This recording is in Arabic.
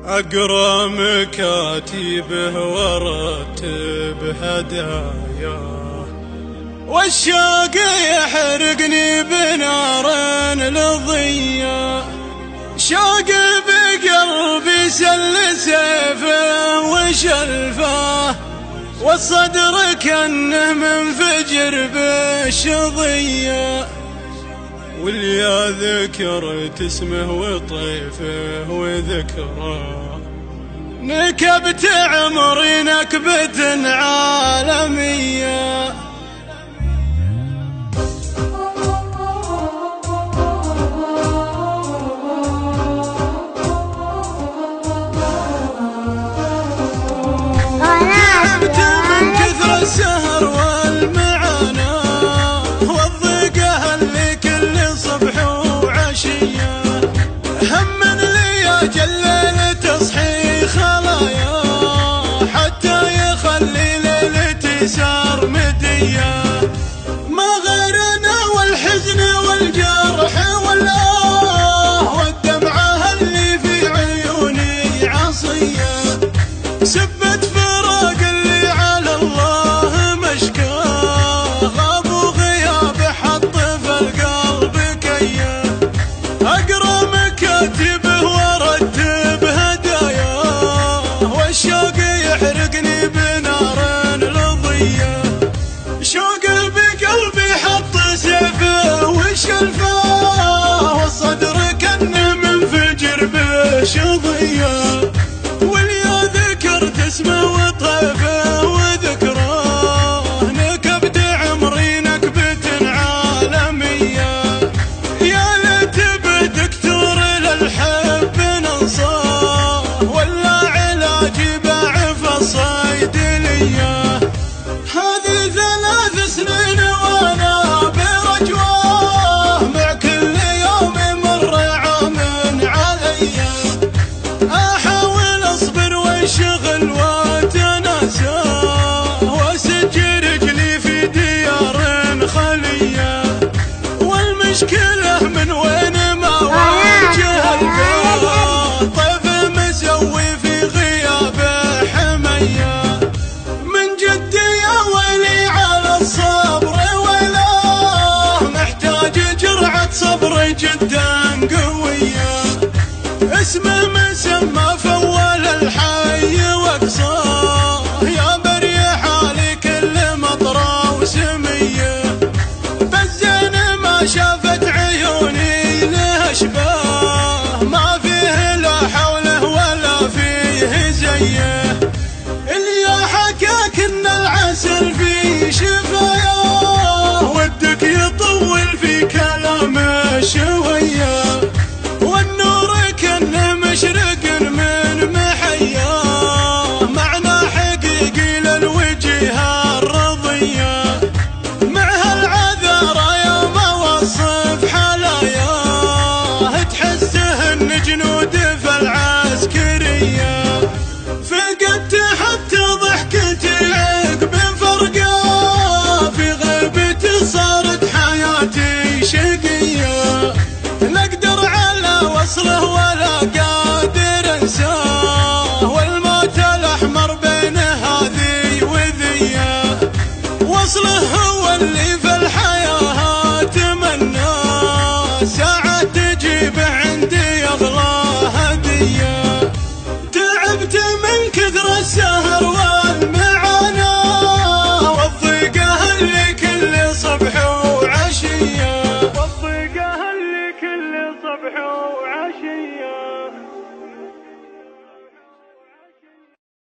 أقرأ مكاتبه وارتب هدايا، والشوق يحرقني بنار لظيا. شوق بقلبي سل سيفه وشلفه، والصدر كأنه منفجر بالشظية. واليا ذكرت اسمه وطيفه وذكره، نكبت عمري نكبة عالمية. تعبت من كثر السهر والمعاناة، والضيقة اللي كل صبح وعشية. هم لي أجل تصحي خلايا، حتى يخلي ليلتي سرمدية. ما غيرنا والحزن والجرح والآه، والدمعة اللي في عيوني عصية. سبت فراق اللي على الله مشكاه، غاب وغياب حط في القلب كيه. أقرأ مكاتبه وارتب هدايا، والشوق يحرقني بنار لظية. شوق بقلبي حط سيفه وشلفه، والصدر كأنه منفجر بشظية. اسمه وطيفه وذكره، نكبت عمري نكبة عالمية. يا ليت بدكتور للحب ننصاه، ولا علاجي باع في الصيدلية. هذه 3 سنين وانا برجواه، مع كل يوم مر عام عليا. احاول اصبر وانشغل واتناسى، واسجل رجلي في ديار خلية. والمشكلة من وين ما واجه الباب، طيف مسوي في غيابه حمية. من جدي يا ويلي على الصبر ويلاه، محتاج جرعة صبر جدا قوية. اسمه مسمى